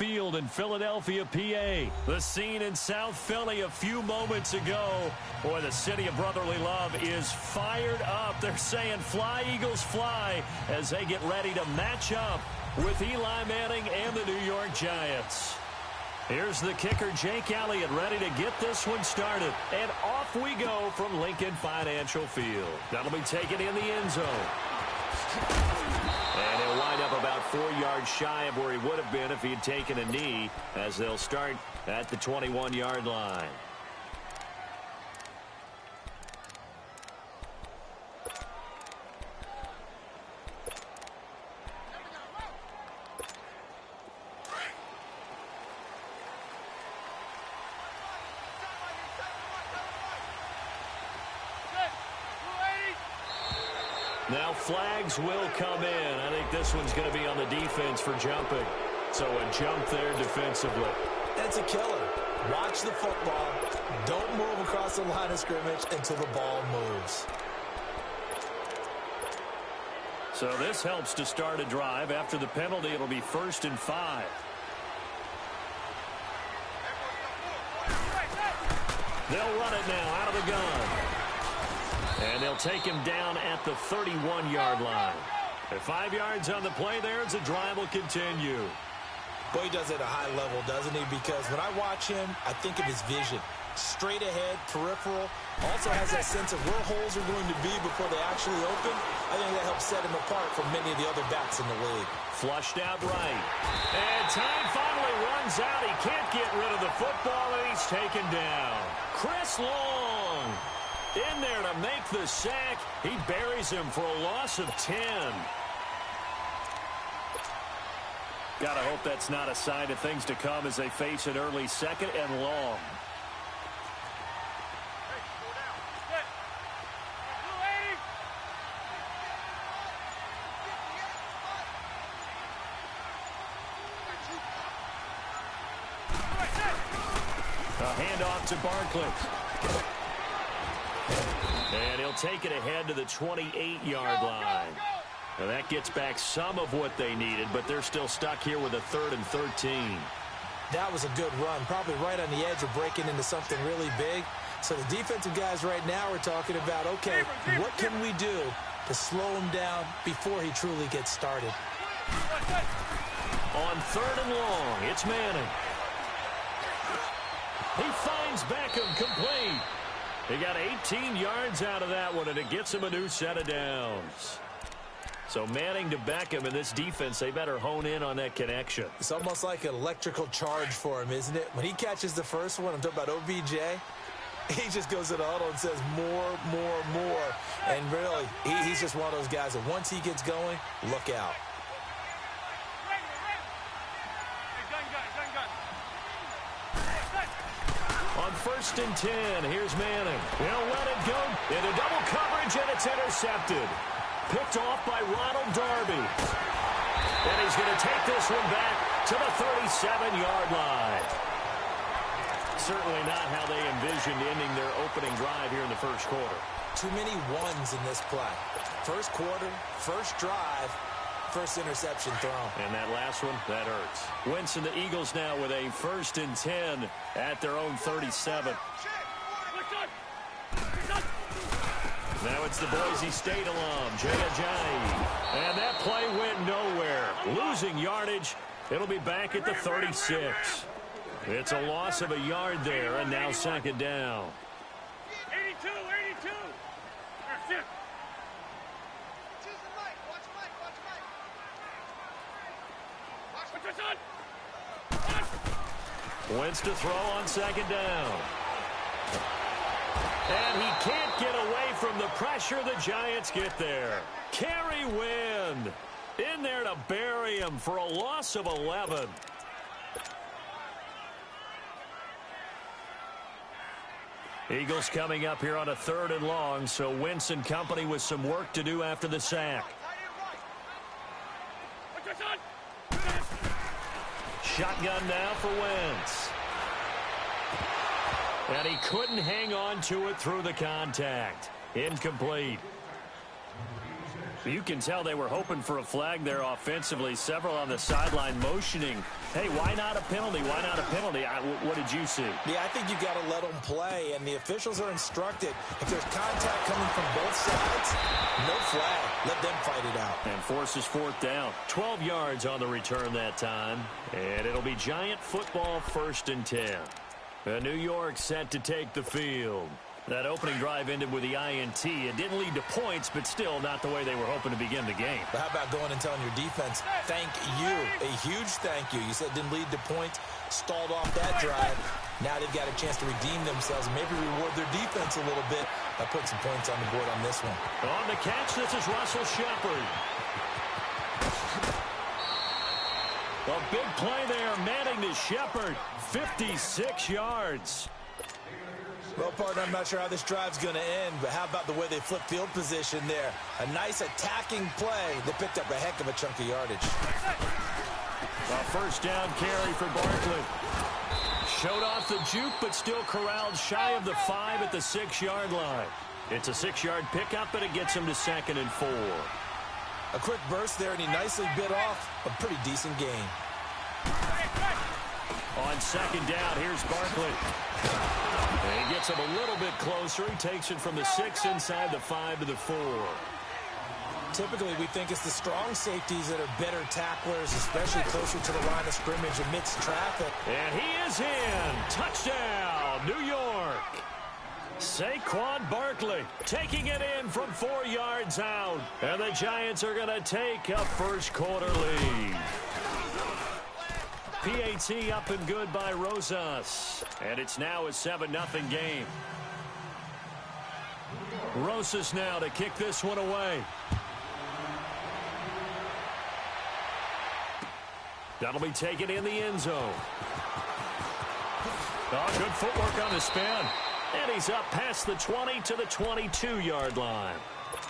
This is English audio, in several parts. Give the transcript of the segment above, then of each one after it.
Field in Philadelphia, PA. The scene in South Philly a few moments ago. Boy, the city of brotherly love is fired up. They're saying fly, Eagles, fly as they get ready to match up with Eli Manning and the New York Giants. Here's the kicker, Jake Elliott, ready to get this one started. And off we go from Lincoln Financial Field. That'll be taken in the end zone. And he'll wind up about 4 yards shy of where he would have been if he had taken a knee, as they'll start at the 21-yard line. Now flags will come in. I think this one's going to be on the defense for jumping. So a jump there defensively. That's a killer. Watch the football. Don't move across the line of scrimmage until the ball moves. So this helps to start a drive. After the penalty, it'll be 1st and 5. They'll run it now out of the gun. And they'll take him down at the 31-yard line. At 5 yards on the play there, as the drive will continue. Boy, he does it at a high level, doesn't he? Because when I watch him, I think of his vision. Straight ahead, peripheral. Also has that sense of where holes are going to be before they actually open. I think that helps set him apart from many of the other backs in the league. Flushed out right. And time finally runs out. He can't get rid of the football, and he's taken down. Chris Long in there to make the sack. He buries him for a loss of 10. Gotta hope that's not a sign of things to come as they face an early 2nd and long. A handoff to Barkley. And he'll take it ahead to the 28-yard line. Now that gets back some of what they needed, but they're still stuck here with a 3rd and 13. That was a good run, probably right on the edge of breaking into something really big. So the defensive guys right now are talking about, okay, what can we do to slow him down before he truly gets started? On 3rd and long, it's Manning. He finds Beckham complete. He got 18 yards out of that one, and it gets him a new set of downs. So Manning to Beckham, in this defense, they better hone in on that connection. It's almost like an electrical charge for him, isn't it? When he catches the first one, I'm talking about OBJ, he just goes to the huddle and says more, more, more. And really, he's just one of those guys that once he gets going, look out. On 1st and 10, here's Manning. He'll let it go into double coverage, and it's intercepted. Picked off by Ronald Darby. And he's going to take this one back to the 37-yard line. Certainly not how they envisioned ending their opening drive here in the first quarter. Too many ones in this play. First quarter, first drive, first interception thrown. And that last one, that hurts. Wentz and the Eagles now with a 1st and 10 at their own 37. Now it's the Boise State alum, Jay Ajayi. And that play went nowhere. Losing yardage. It'll be back at the 36. It's a loss of a yard there, and now 2nd down. 82, 82. That's it. Wentz to throw on 2nd down. And he can't get away from the pressure. The Giants get there. Kerry Wynn in there to bury him for a loss of 11. Eagles coming up here on a 3rd and long, so Wentz and company with some work to do after the sack. Shotgun now for Wentz. And he couldn't hang on to it through the contact. Incomplete. You can tell they were hoping for a flag there offensively. Several on the sideline motioning, hey, why not a penalty? Why not a penalty? What did you see? Yeah, I think you got to let them play, and the officials are instructed. If there's contact coming from both sides, no flag. Let them fight it out. And forces fourth down. 12 yards on the return that time. And it'll be Giant football 1st and 10. New York set to take the field. That opening drive ended with the INT. It didn't lead to points, but still not the way they were hoping to begin the game. But how about going and telling your defense, thank you, a huge thank you. You said it didn't lead to points, stalled off that drive. Now they've got a chance to redeem themselves and maybe reward their defense a little bit by putting some points on the board on this one. On the catch, this is Russell Shepard. A big play there, Manning to Shepard, 56 yards. Well, partner, I'm not sure how this drive's going to end, but how about the way they flip field position there? A nice attacking play. They picked up a heck of a chunk of yardage. A first down carry for Barkley. Showed off the juke, but still corralled shy of the 5 at the 6-yard line. It's a 6-yard pickup, but it gets him to 2nd and 4. A quick burst there, and he nicely bit off a pretty decent gain. On 2nd down, here's Barkley. And he gets him a little bit closer. He takes it from the 6 inside the 5 to the 4. Typically, we think it's the strong safeties that are better tacklers, especially closer to the line of scrimmage amidst traffic. And he is in. Touchdown, New York. Saquon Barkley taking it in from 4 yards out. And the Giants are going to take a first-quarter lead. PAT up and good by Rosas. And it's now a 7-0 game. Rosas now to kick this one away. That'll be taken in the end zone. Oh, good footwork on the spin. And he's up past the 20 to the 22-yard line.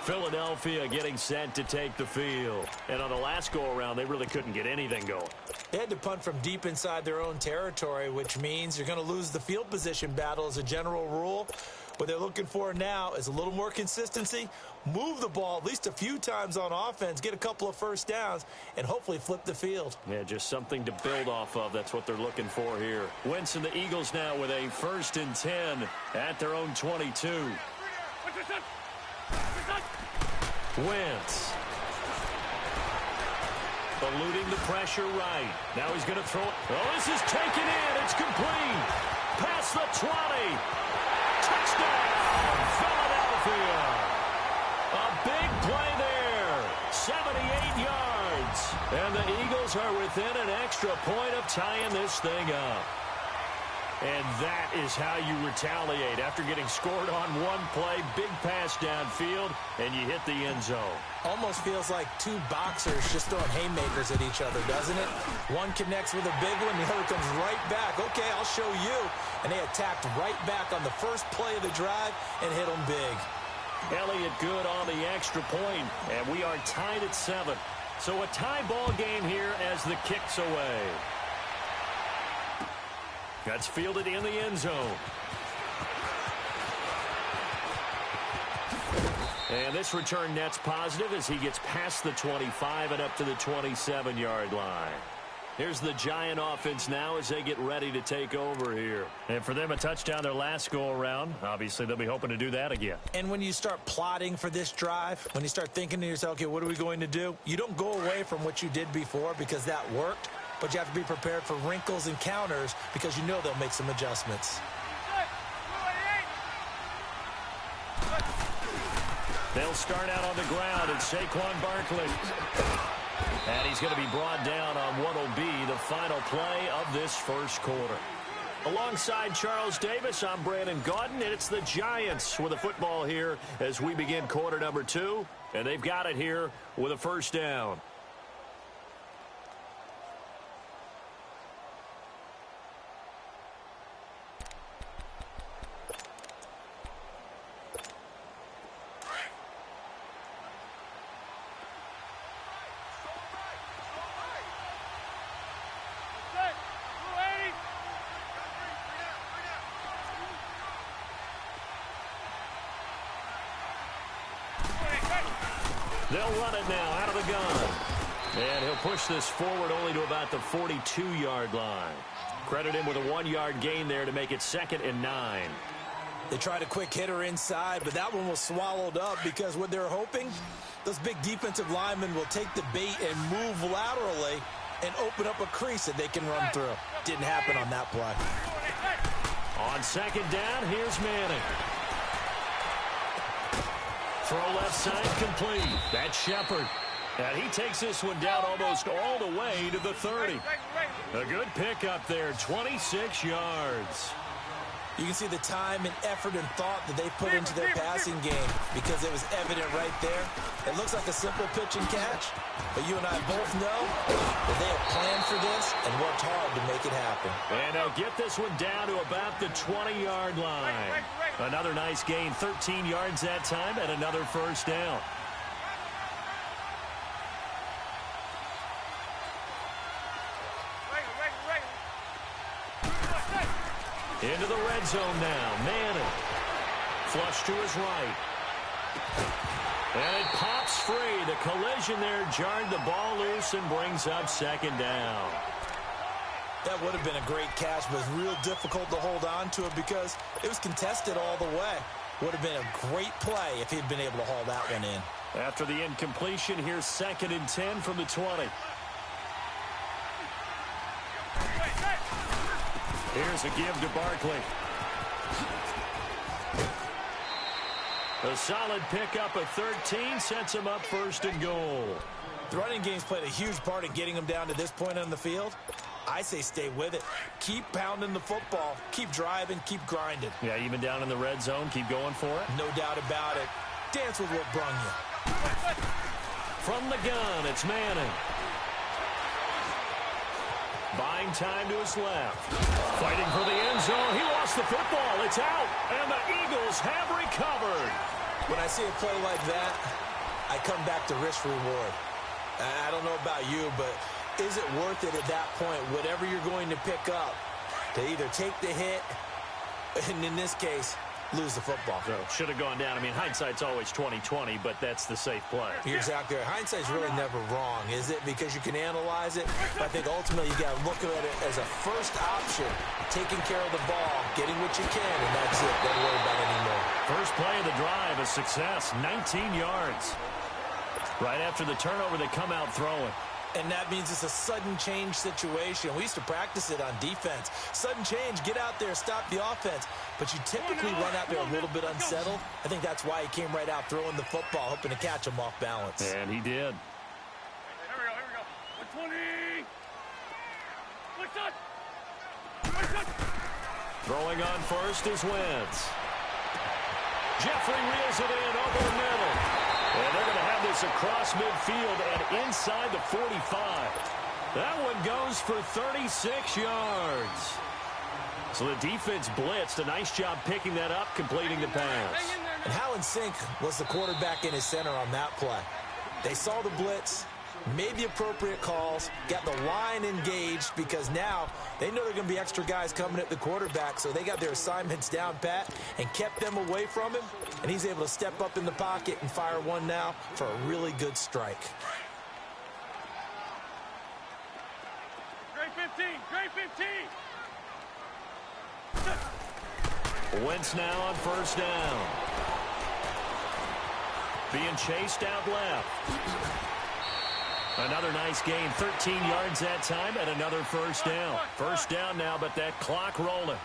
Philadelphia getting set to take the field. And on the last go-around, they really couldn't get anything going. They had to punt from deep inside their own territory, which means you're going to lose the field position battle as a general rule. What they're looking for now is a little more consistency, move the ball at least a few times on offense, get a couple of first downs, and hopefully flip the field. Yeah, just something to build off of. That's what they're looking for here. Wentz and the Eagles now with a 1st and 10 at their own 22. Wentz. Eluding the pressure right. Now he's going to throw it. Oh, this is taken in. It's complete. Past the 20. Touchdown, Philadelphia. A big play there. 78 yards. And the Eagles are within an extra point of tying this thing up. And that is how you retaliate. After getting scored on one play, big pass downfield, and you hit the end zone. Almost feels like two boxers just throwing haymakers at each other, doesn't it? One connects with a big one, the other comes right back. Okay, I'll show you. And they attacked right back on the first play of the drive and hit them big. Elliott good on the extra point, and we are tied at 7. So a tie ball game here as the kick's away. That's fielded in the end zone. And this return net's positive as he gets past the 25 and up to the 27-yard line. Here's the Giant offense now as they get ready to take over here. And for them, a touchdown their last go-around. Obviously, they'll be hoping to do that again. And when you start plotting for this drive, when you start thinking to yourself, okay, what are we going to do? You don't go away from what you did before because that worked. But you have to be prepared for wrinkles and counters because you know they'll make some adjustments. They'll start out on the ground, and Saquon Barkley. And he's going to be brought down on what will be the final play of this first quarter. Alongside Charles Davis, I'm Brandon Gaudin, and it's the Giants with the football here as we begin quarter number 2. And they've got it here with a first down. They'll run it now out of the gun. And he'll push this forward only to about the 42-yard line. Credit him with a 1-yard gain there to make it 2nd and 9. They tried a quick hitter inside, but that one was swallowed up because what they're hoping, those big defensive linemen will take the bait and move laterally and open up a crease that they can run through. Didn't happen on that play. On 2nd down, here's Manning. Throw left side complete. That's Shepard. And he takes this one down almost all the way to the 30. A good pickup there, 26 yards. You can see the time and effort and thought that they put into their passing game because it was evident right there. It looks like a simple pitch and catch, but you and I both know that they have planned for this and worked hard to make it happen. And they'll get this one down to about the 20-yard line. Another nice gain, 13 yards that time, and another first down. Into the red zone now. Manning. Flush to his right. And it pops free. The collision there jarred the ball loose and brings up 2nd down. That would have been a great catch, but it was real difficult to hold on to it because it was contested all the way. Would have been a great play if he'd been able to haul that one in. After the incompletion, here's 2nd and 10 from the 20. Here's a give to Barkley. A solid pickup of 13 sets him up 1st and goal. The running game's played a huge part in getting them down to this point on the field. I say stay with it. Keep pounding the football. Keep driving. Keep grinding. Yeah, even down in the red zone, keep going for it. No doubt about it. Dance with what brung you. From the gun, it's Manning. Buying time to his left. Fighting for the end zone. He lost the football. It's out. And the Eagles have recovered. When I see a play like that, I come back to risk reward. I don't know about you, but is it worth it at that point, whatever you're going to pick up, to either take the hit, and in this case, lose the football? So, should have gone down. I mean, hindsight's always 20/20, but that's the safe play. You're exactly right. Hindsight's really never wrong, is it? Because you can analyze it. But I think ultimately you got to look at it as a first option, taking care of the ball, getting what you can, and that's it. Don't worry about it anymore. First play of the drive, a success, 19 yards. Right after the turnover, they come out throwing. And that means it's a sudden change situation. We used to practice it on defense. Sudden change, get out there, stop the offense. But you typically run out there a little bit unsettled. I think that's why he came right out throwing the football, hoping to catch him off balance. And he did. Here we go. 120. Throwing on first is Wentz. Jeffrey reels it in over the middle. And they're going to have this across midfield and inside the 45. That one goes for 36 yards. So the defense blitzed. A nice job picking that up, completing the pass. And how in sync was the quarterback in his center on that play? They saw the blitz, made the appropriate calls, got the line engaged because now they know there are going to be extra guys coming at the quarterback, so they got their assignments down pat and kept them away from him, and he's able to step up in the pocket and fire one now for a really good strike. Great 15, great 15. Wentz now on first down. Being chased out left. Another nice gain, 13 yards that time, and another first down. First down now, but that clock rolling.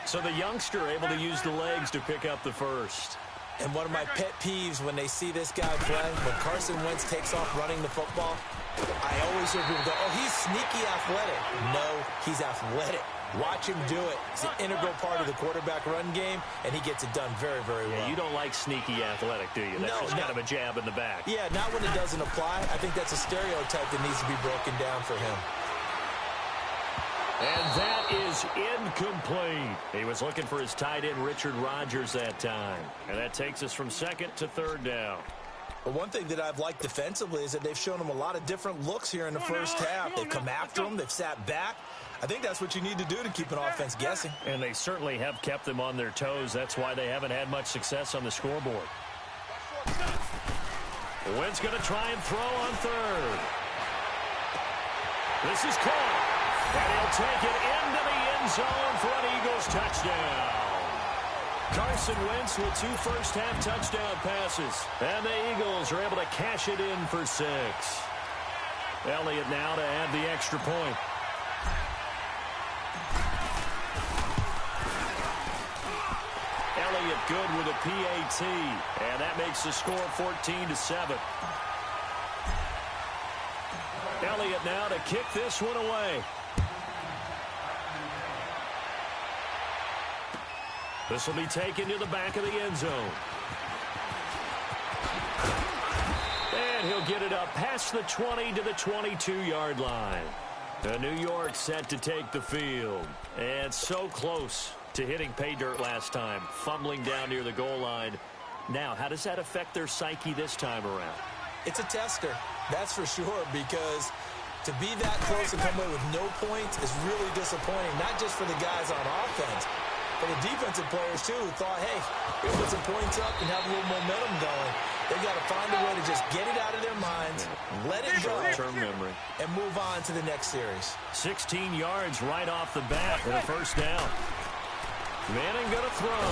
So the youngster able to use the legs to pick up the first. And one of my pet peeves when they see this guy play, when Carson Wentz takes off running the football, I always hear people go, oh, he's sneaky athletic. No, he's athletic. Watch him do it. It's an integral part of the quarterback run game, and he gets it done very, very well. Yeah, you don't like sneaky athletic, do you? That's just kind of a jab in the back. Yeah, not when it doesn't apply. I think that's a stereotype that needs to be broken down for him. And that is incomplete. He was looking for his tight end, Richard Rodgers, that time. And that takes us from second to third down. But one thing that I've liked defensively is that they've shown him a lot of different looks here in the first half. They've come after him. They've sat back. I think that's what you need to do to keep an offense guessing. And they certainly have kept them on their toes. That's why they haven't had much success on the scoreboard. Wynn's going to try and throw on third. This is caught. And he'll take it into the end zone for an Eagles touchdown. Carson Wentz with 2 first-half touchdown passes. And the Eagles are able to cash it in for 6. Elliott now to add the extra point. Elliott good with a PAT. And that makes the score 14-7. Elliott now to kick this one away. This will be taken to the back of the end zone. And he'll get it up past the 20 to the 22-yard line. The New York set to take the field. And so close to hitting pay dirt last time, fumbling down near the goal line. Now, how does that affect their psyche this time around? It's a tester, that's for sure, because to be that close and come away with no points is really disappointing, not just for the guys on offense, but the defensive players, too, who thought, hey, we put some points up and have a little momentum going. They've got to find a way to just get it out of their minds, let it go, short-term memory, and move on to the next series. 16 yards right off the bat and a first down. Manning going to throw.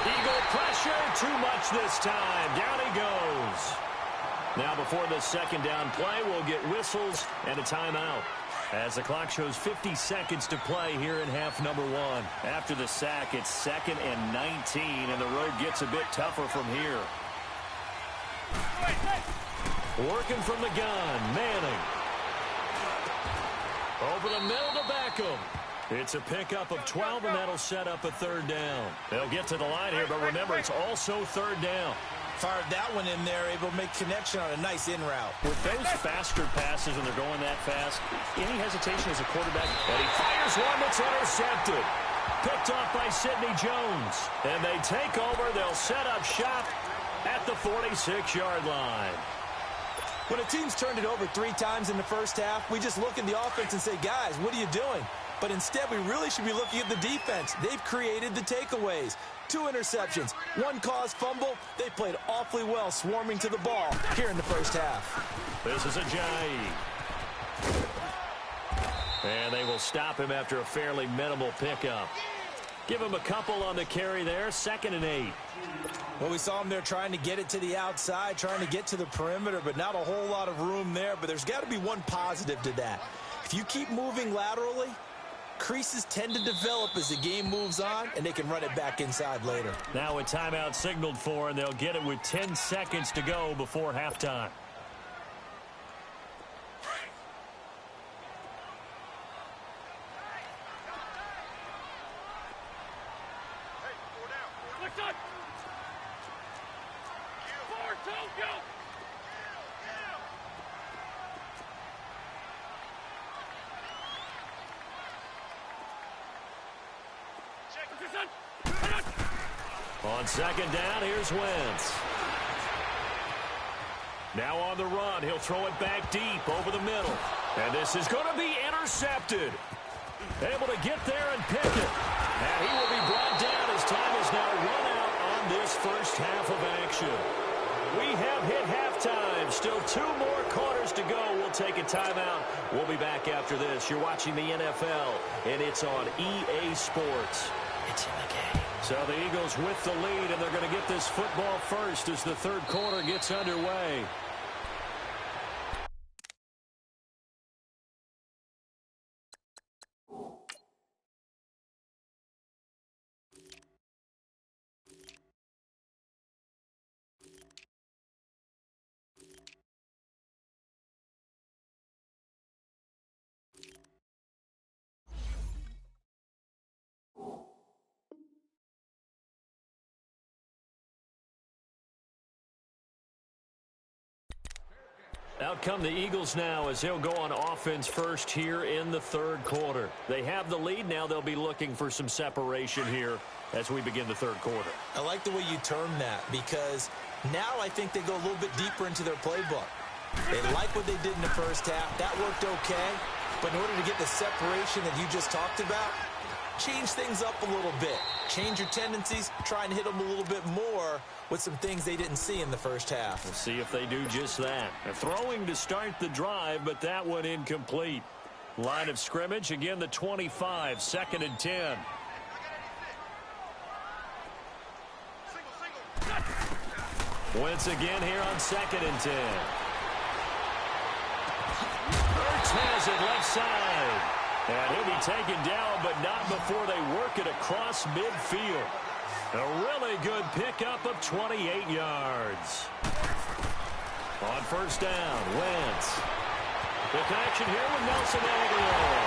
Eagle pressure, too much this time. Down he goes. Now before the second down play, we'll get whistles and a timeout. As the clock shows 50 seconds to play here in half number 1. After the sack, it's 2nd and 19, and the road gets a bit tougher from here. Working from the gun, Manning. Over the middle to Beckham. It's a pickup of 12, and that'll set up a third down. They'll get to the line here, but remember, it's also third down. Fired that one in there, able to make connection on a nice in route. With those faster passes when they're going that fast, any hesitation as a quarterback, and he fires one that's intercepted. Picked off by Sidney Jones. And they take over. They'll set up shop at the 46-yard line. When a team's turned it over 3 times in the first half, we just look at the offense and say, guys, what are you doing? But instead, we really should be looking at the defense. They've created the takeaways. 2 interceptions, 1 caused fumble. They played awfully well swarming to the ball here in the first half. This is Ajayi. And they will stop him after a fairly minimal pickup. Give him a couple on the carry there, 2nd and 8. Well, we saw him there trying to get it to the outside, trying to get to the perimeter, but not a whole lot of room there. But there's got to be one positive to that. If you keep moving laterally, creases tend to develop as the game moves on, and they can run it back inside later. Now a timeout signaled for, and they'll get it with 10 seconds to go before halftime. On 2nd down, here's Wentz. Now on the run, he'll throw it back deep over the middle. And this is going to be intercepted. Able to get there and pick it. And he will be brought down as time is now run out on this first half of action. We have hit halftime. Still 2 more quarters to go. We'll take a timeout. We'll be back after this. You're watching the NFL, and it's on EA Sports. It's in the game. So the Eagles with the lead, and they're going to get this football first as the third quarter gets underway. Out come the Eagles now as they'll go on offense first here in the third quarter. They have the lead. Now they'll be looking for some separation here as we begin the third quarter. I like the way you term that, because now I think they go a little bit deeper into their playbook. They like what they did in the first half. That worked okay. But in order to get the separation that you just talked about, change things up a little bit. Change your tendencies, try and hit them a little bit more with some things they didn't see in the first half. We'll see if they do just that. They're throwing to start the drive, but that one incomplete. Line of scrimmage, again the 25, 2nd and 10. Wentz again here on 2nd and 10. Ertz has it left side. And he'll be taken down, but not before they work it across midfield. A really good pickup of 28 yards. On first down, Wentz. The connection here with Nelson Aguilar.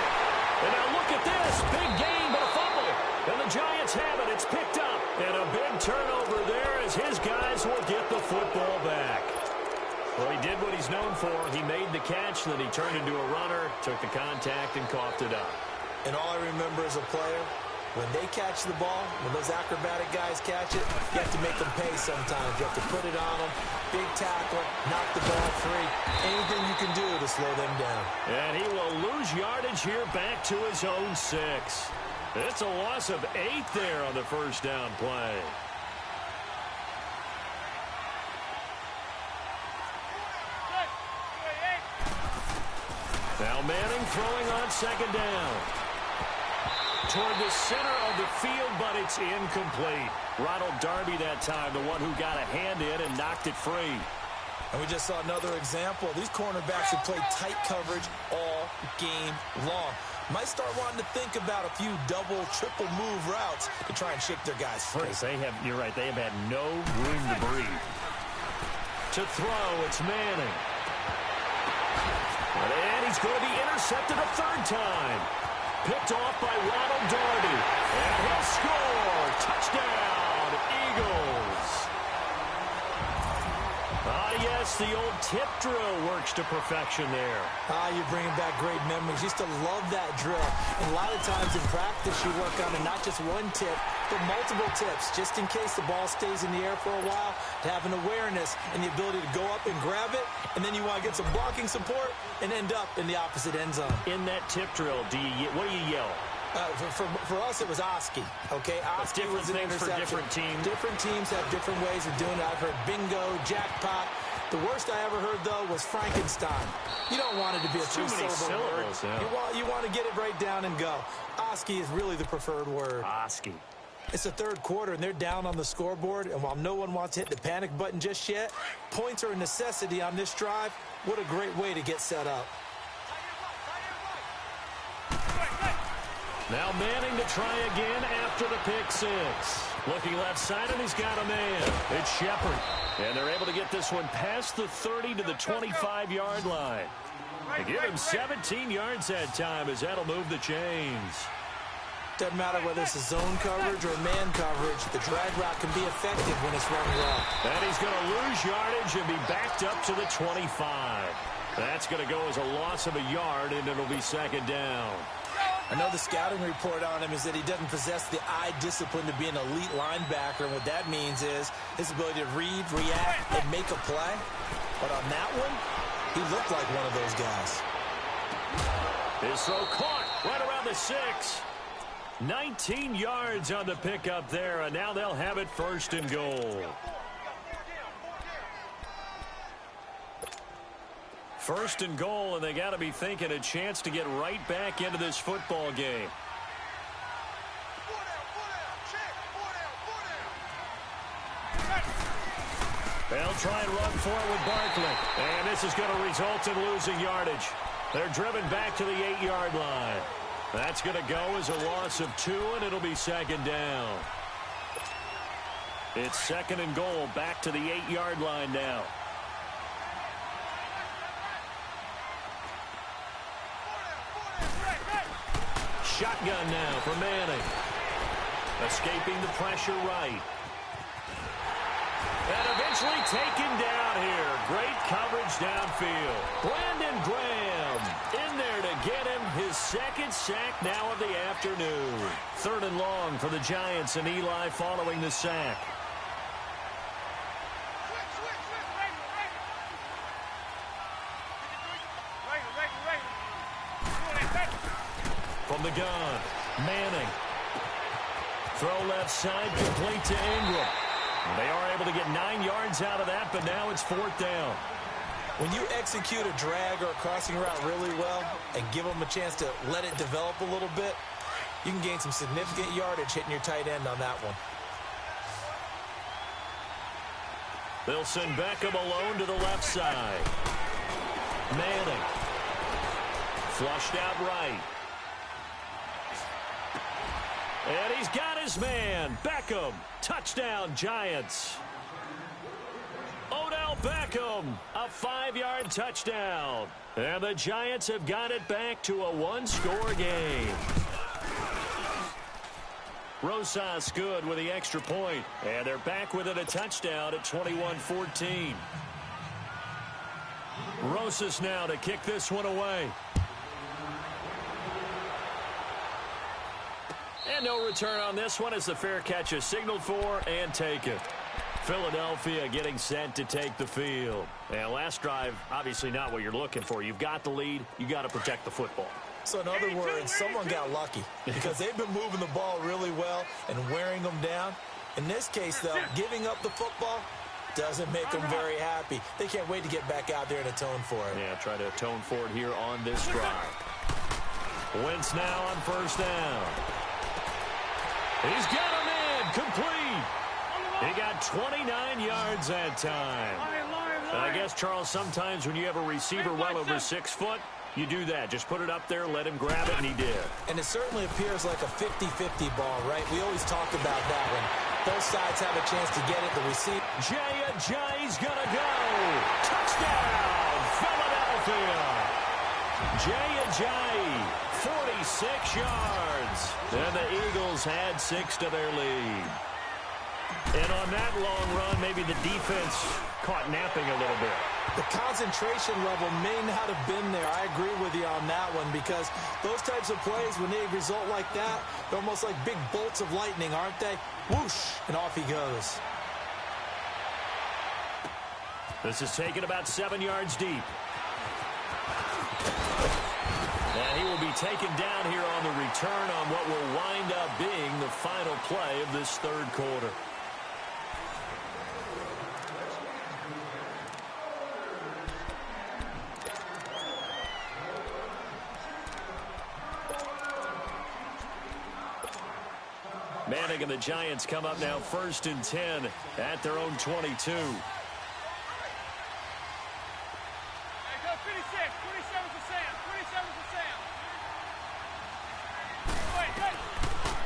And now look at this. Big gain, but a fumble. And the Giants have it. It's picked up. And a big turnover there as his guys will get the football back. Well, he did what he's known for. He made the catch, then he turned into a runner, took the contact, and coughed it up. And all I remember as a player, when they catch the ball, when those acrobatic guys catch it, you have to make them pay sometimes. You have to put it on them, big tackle, knock the ball free. Anything you can do to slow them down. And he will lose yardage here back to his own 6. It's a loss of 8 there on the first down play. Now Manning throwing on 2nd down. Toward the center of the field, but it's incomplete. Ronald Darby that time, the one who got a hand in and knocked it free. And we just saw another example. These cornerbacks have played tight coverage all game long. Might start wanting to think about a few double, triple move routes to try and shake their guys free. You're right, they have had no room to breathe. To throw, it's Manning. And he's going to be intercepted a 3rd time. Picked off by Ronald Darby. And he'll score. Touchdown, Eagles. Yes, the old tip drill works to perfection there. You're bringing back great memories. Used to love that drill. And a lot of times in practice, you work on it, not just one tip, but multiple tips, just in case the ball stays in the air for a while, to have an awareness and the ability to go up and grab it, and then you want to get some blocking support and end up in the opposite end zone. In that tip drill, what do you yell? For us, it was Oski. Okay, Oski was an interception. For different teams. Different teams have different ways of doing it. I've heard bingo, jackpot. The worst I ever heard, though, was Frankenstein. You don't want it to be a 3-syllable word. Yeah. You want to get it right down and go. Oski is really the preferred word. Oski. It's the 3rd quarter, and they're down on the scoreboard. And while no one wants to hit the panic button just yet, points are a necessity on this drive. What a great way to get set up. Now Manning to try again after the pick 6. Looking left side, and he's got a man. It's Shepard. And they're able to get this one past the 30 to the 25-yard line. They give him 17 yards that time as that'll move the chains. Doesn't matter whether it's a zone coverage or man coverage. The drag route can be effective when it's run well. And he's going to lose yardage and be backed up to the 25. That's going to go as a loss of a yard, and it'll be 2nd down. I know the scouting report on him is that he doesn't possess the eye discipline to be an elite linebacker, and what that means is his ability to read, react, and make a play. But on that one, he looked like one of those guys. His throw caught right around the 6. 19 yards on the pickup there, and now they'll have it 1st and goal. 1st and goal, and they got to be thinking a chance to get right back into this football game. They'll try and run for it with Barkley, and this is going to result in losing yardage. They're driven back to the 8-yard line. That's going to go as a loss of 2, and it'll be 2nd down. It's 2nd and goal, back to the 8-yard line now. Shotgun now for Manning. Escaping the pressure right. And eventually taken down here. Great coverage downfield. Brandon Graham in there to get him his 2nd sack now of the afternoon. 3rd and long for the Giants, and Eli following the sack. From the gun, Manning. Throw left side, complete to Ingram. They are able to get 9 yards out of that, but now it's 4th down. When you execute a drag or a crossing route really well and give them a chance to let it develop a little bit, you can gain some significant yardage hitting your tight end on that one. They'll send Beckham alone to the left side. Manning. Flushed out right. And he's got his man. Beckham. Touchdown, Giants. Odell Beckham. A 5-yard touchdown. And the Giants have got it back to a 1-score game. Rosas good with the extra point. And they're back within a touchdown at 21-14. Rosas now to kick this one away. And no return on this one as the fair catch is signaled for and taken. Philadelphia getting set to take the field. And last drive, obviously not what you're looking for. You've got the lead. You got to protect the football. So in other words, someone got lucky because they've been moving the ball really well and wearing them down. In this case, though, giving up the football doesn't make them very happy. They can't wait to get back out there and atone for it. Yeah, try to atone for it here on this drive. Wentz now on 1st down. He's got him in, complete. He got 29 yards that time. And I guess, Charles, sometimes when you have a receiver well over 6 foot, you do that. Just put it up there, let him grab it, and he did. And it certainly appears like a 50-50 ball, right? We always talk about that when both sides have a chance to get it. The receiver. Jay's going to go. Touchdown, Philadelphia. Jay, 46 yards. And the Eagles had 6 to their lead. And on that long run, maybe the defense caught napping a little bit. The concentration level may not have been there. I agree with you on that one because those types of plays, when they result like that, they're almost like big bolts of lightning, aren't they? Whoosh, and off he goes. This is taken about 7 yards deep. And he will be taken down here on the return on what will wind up being the final play of this 3rd quarter. Manning and the Giants come up now 1st and 10 at their own 22.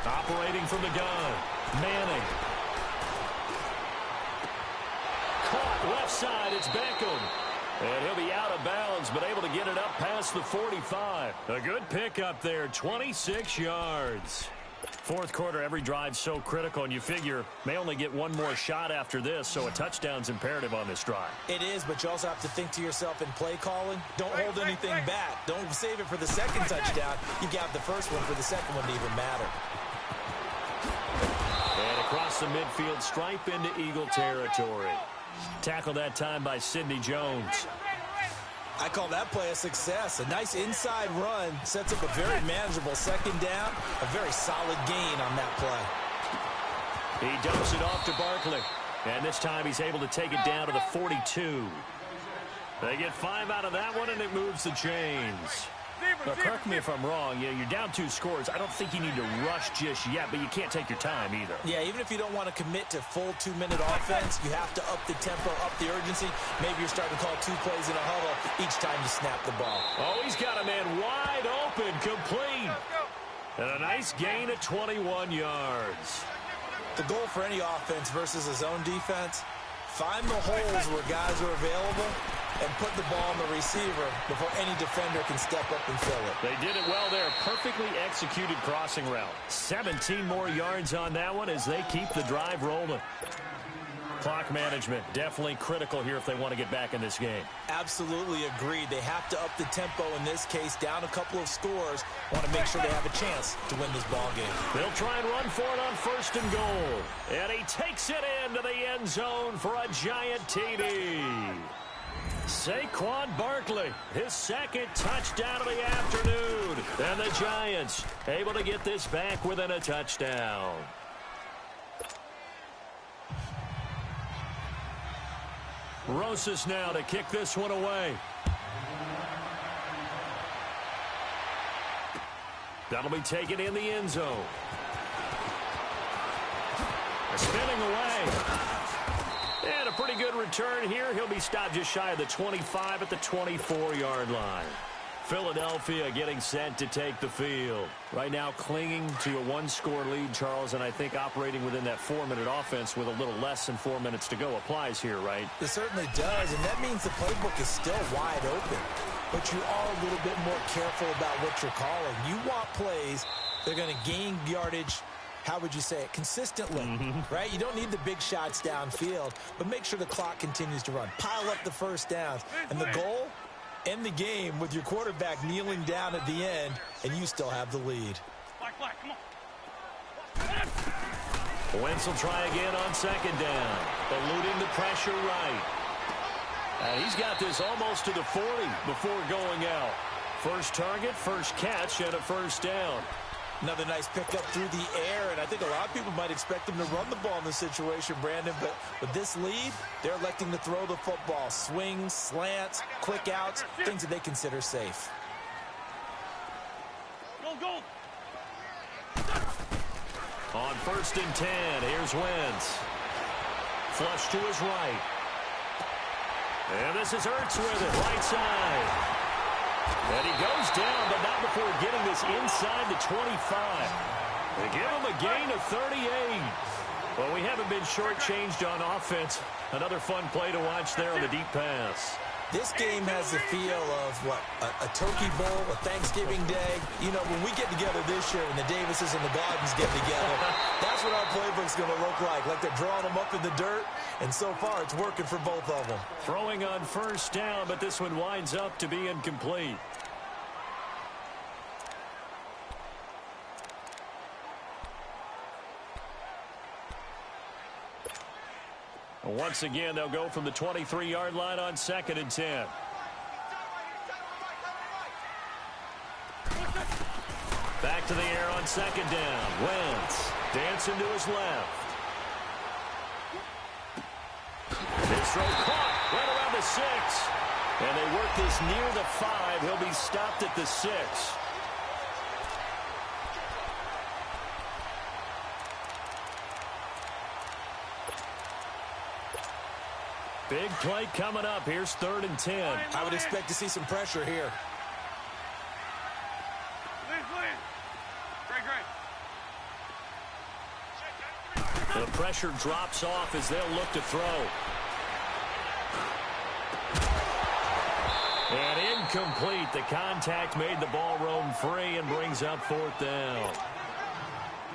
Operating from the gun. Manning. Caught left side. It's Beckham. And he'll be out of bounds, but able to get it up past the 45. A good pickup there. 26 yards. 4th quarter, every drive so critical, and you figure may only get one more shot after this, so a touchdown's imperative on this drive. It is, but you also have to think to yourself in play calling, don't hold anything back. Don't save it for the 2nd touchdown. You got the 1st one for the 2nd one to even matter. And across the midfield stripe into Eagle territory. Tackled that time by Sidney Jones. I call that play a success. A nice inside run sets up a very manageable 2nd down. A very solid gain on that play. He dumps it off to Barkley. And this time he's able to take it down to the 42. They get 5 out of that one, and it moves the chains. Now, correct me if I'm wrong. You're down 2 scores. I don't think you need to rush just yet, but you can't take your time either. Yeah, even if you don't want to commit to full 2-minute offense, you have to up the tempo, up the urgency. Maybe you're starting to call 2 plays in a huddle each time you snap the ball. Oh, he's got a man wide open, complete. And a nice gain of 21 yards. The goal for any offense versus a zone defense, find the holes where guys are available and put the ball on the receiver before any defender can step up and fill it. They did it well there. Perfectly executed crossing route. 17 more yards on that one as they keep the drive rolling. Clock management, definitely critical here if they want to get back in this game. Absolutely agreed. They have to up the tempo in this case, down a couple of scores. Want to make sure they have a chance to win this ball game. They'll try and run for it on 1st and goal. And he takes it into the end zone for a giant TD. Saquon Barkley, his 2nd touchdown of the afternoon. And the Giants able to get this back within a touchdown. Rosas now to kick this one away. That'll be taken in the end zone. Spinning away. And a pretty good return here. He'll be stopped just shy of the 25 at the 24-yard line. Philadelphia getting set to take the field. Right now clinging to a one-score lead, Charles, and I think operating within that 4-minute offense with a little less than 4 minutes to go applies here, right? It certainly does, and that means the playbook is still wide open. But you are a little bit more careful about what you're calling. You want plays that are going to gain yardage, how would you say it, consistently, right? You don't need the big shots downfield, but make sure the clock continues to run. Pile up the first downs. And the goal, end the game with your quarterback kneeling down at the end, and you still have the lead. Come on. Wentz will try again on second down, eluding the pressure right. He's got this almost to the 40 before going out. First target, first catch, and a first down. Another nice pickup through the air, and I think a lot of people might expect him to run the ball in this situation, Brandon, but with this lead, they're electing to throw the football. Swings, slants, quick outs, things that they consider safe. Go. On 1st and 10, here's Wentz. Flush to his right. And this is Ertz with it, right side. And he goes down, but not before getting this inside the 25. They give him a gain of 38. Well, we haven't been shortchanged on offense. Another fun play to watch there on the deep pass. This game has the feel of, what, a turkey bowl, a Thanksgiving day. You know, when we get together this year, when the Davises and the Gardens get together, that's what our playbook's going to look like they're drawing them up in the dirt, and so far it's working for both of them. Throwing on first down, but this one winds up to be incomplete. Once again, they'll go from the 23-yard line on 2nd and 10. Back to the air on 2nd down. Wentz dancing to his left. This throw caught right around the 6. And they work this near the 5. He'll be stopped at the 6. Big play coming up. Here's 3rd and 10. I would expect to see some pressure here. The pressure drops off as they'll look to throw. And incomplete. The contact made the ball roam free and brings up 4th down.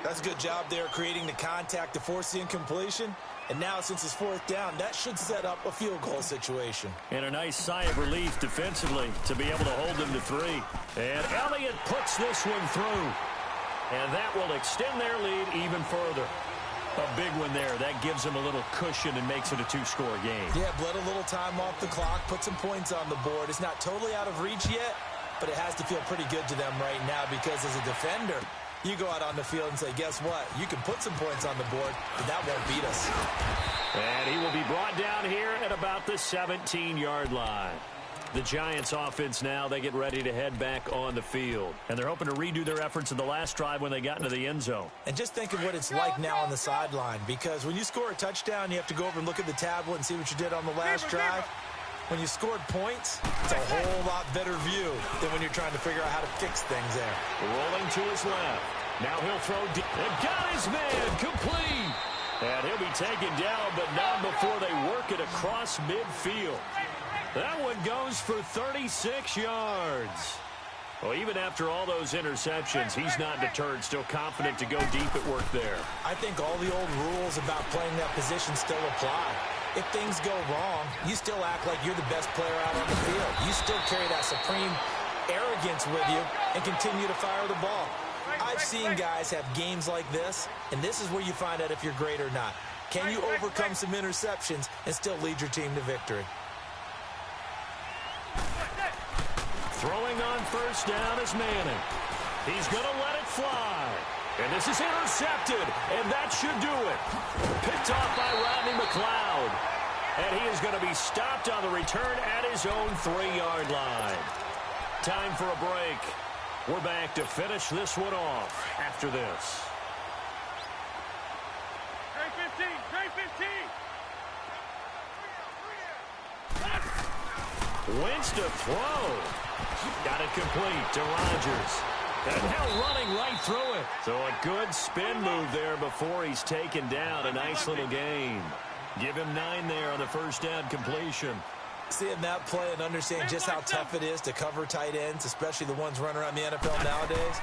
That's a good job there creating the contact to force the incompletion. And now, since it's 4th down, that should set up a field goal situation. And a nice sigh of relief defensively to be able to hold them to 3. And Elliott puts this one through. And that will extend their lead even further. A big one there. That gives them a little cushion and makes it a 2-score game. Yeah, bled a little time off the clock, put some points on the board. It's not totally out of reach yet, but it has to feel pretty good to them right now because as a defender, you go out on the field and say, guess what? You can put some points on the board, but that won't beat us. And he will be brought down here at about the 17-yard line. The Giants offense now, they get ready to head back on the field. And they're hoping to redo their efforts in the last drive when they got into the end zone. And just think of what it's like now on the sideline, because when you score a touchdown, you have to go over and look at the tablet and see what you did on the last drive. When you scored points, it's a whole lot better view than when you're trying to figure out how to fix things there. Rolling to his left. Now he'll throw deep. And got his man complete. And he'll be taken down, but not before they work it across midfield. That one goes for 36 yards. Well, even after all those interceptions, he's not deterred, still confident to go deep at work there. I think all the old rules about playing that position still apply. If things go wrong, you still act like you're the best player out on the field. You still carry that supreme arrogance with you and continue to fire the ball. I've seen guys have games like this, and this is where you find out if you're great or not. Can you overcome some interceptions and still lead your team to victory? Throwing on first down is Manning. He's going to let it fly. And this is intercepted, and that should do it. Picked off by Rodney McLeod. And he is going to be stopped on the return at his own 3-yard line. Time for a break. We're back to finish this one off after this. Trey 15, Trey 15. Wins to throw. Got it complete to Rodgers. And now running right through it. So a good spin move there before he's taken down. A nice little gain. Give him 9 there on the first down completion. Seeing that play and understanding just how tough it is to cover tight ends, especially the ones running around the NFL nowadays,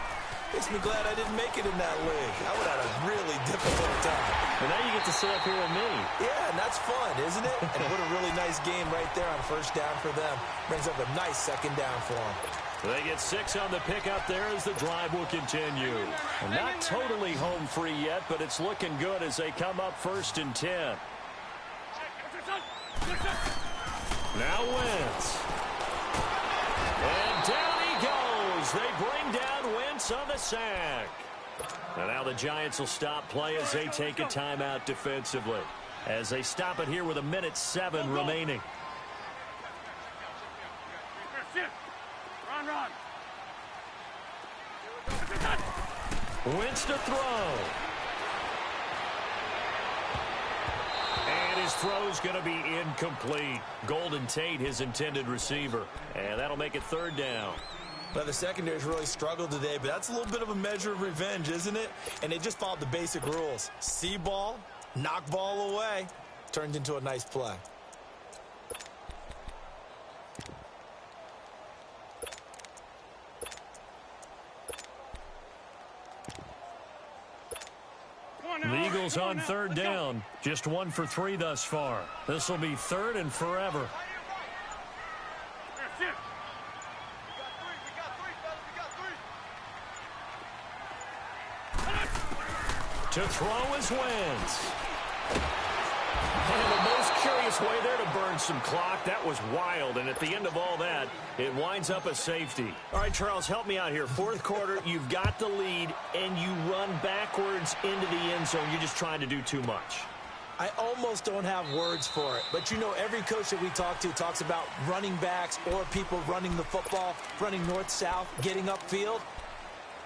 makes me glad I didn't make it in that league. I would have had a really difficult time. And now you get to sit up here with me. Yeah, and that's fun, isn't it? And what a really nice game right there on first down for them. Brings up a nice second down for them. They get 6 on the pickup there as the drive will continue. Not totally home free yet, but it's looking good as they come up 1st and 10. Now Wentz. And down he goes. They bring down Wentz on the sack. And now the Giants will stop play as they take a timeout defensively. As they stop it here with 1:07 remaining. Run. Wentz to throw. And his throw's going to be incomplete. Golden Tate, his intended receiver. And that'll make it 3rd down. Well, the secondary's really struggled today, but that's a little bit of a measure of revenge, isn't it? And they just followed the basic rules. See ball, knock ball away. Turned into a nice play. The Eagles on 3rd down. Just 1 for 3 thus far. This will be 3rd and forever. To throw is Wentz. And the most curious way there to burn some clock. That was wild. And at the end of all that, it winds up a safety. All right, Charles, help me out here. 4th quarter, you've got the lead, and you run backwards into the end zone. You're just trying to do too much. I almost don't have words for it. But, you know, every coach that we talk to talks about running backs or people running the football, running north-south, getting upfield.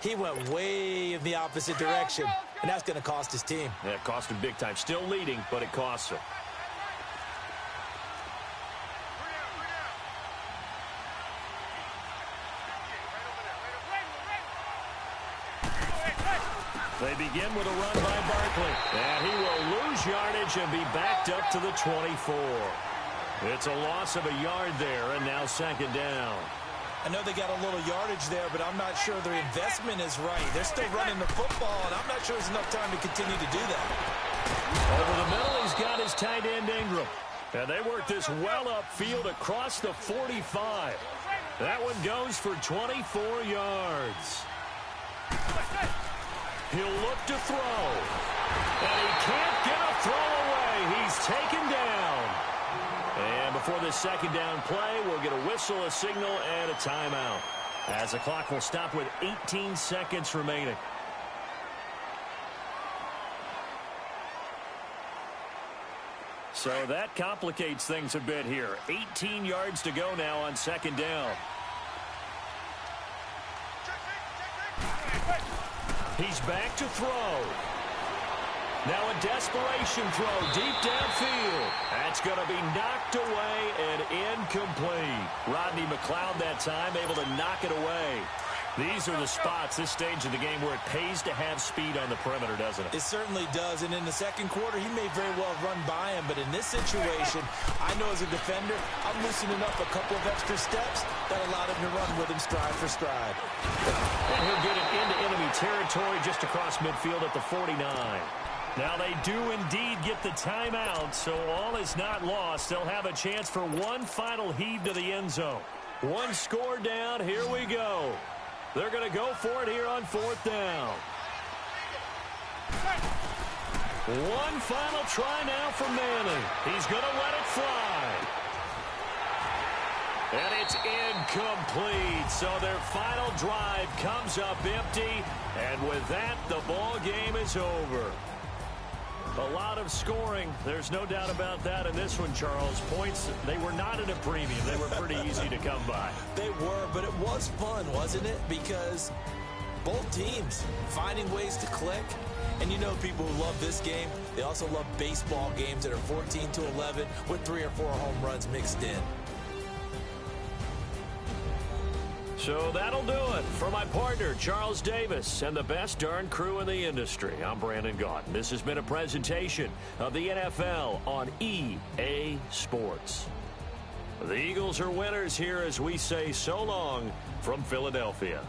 He went way in the opposite direction, and that's going to cost his team. Yeah, it cost him big time. Still leading, but it costs him. They begin with a run by Barkley. And he will lose yardage and be backed up to the 24. It's a loss of a yard there, and now 2nd down. I know they got a little yardage there, but I'm not sure their investment is right. They're still running the football, and I'm not sure there's enough time to continue to do that. Over the middle, he's got his tight end Ingram. And they work this well upfield across the 45. That one goes for 24 yards. He'll look to throw. And he can't get a throw away. He's taken down. And before this 2nd down play, we'll get a whistle, a signal, and a timeout. As the clock will stop with 18 seconds remaining. So that complicates things a bit here. 18 yards to go now on 2nd down. He's back to throw. Now a desperation throw deep downfield. That's going to be knocked away and incomplete. Rodney McLeod that time able to knock it away. These are the spots, this stage of the game, where it pays to have speed on the perimeter, doesn't it? It certainly does, and in the 2nd quarter, he may very well run by him, but in this situation, I know as a defender, I'm loosening up a couple of extra steps that allowed him to run with him stride for stride. And he'll get it into enemy territory just across midfield at the 49. Now they do indeed get the timeout, so all is not lost. They'll have a chance for one final heave to the end zone. One score down, here we go. They're going to go for it here on 4th down. One final try now for Manning. He's going to let it fly. And it's incomplete. So their final drive comes up empty. And with that, the ball game is over. A lot of scoring. There's no doubt about that in this one, Charles. Points, they were not at a premium. They were pretty easy to come by. They were, but it was fun, wasn't it? Because both teams finding ways to click. And you know people who love this game, they also love baseball games that are 14-11 with 3 or 4 home runs mixed in. So that'll do it for my partner, Charles Davis, and the best darn crew in the industry. I'm Brandon Gaudin. This has been a presentation of the NFL on EA Sports. The Eagles are winners here as we say so long from Philadelphia.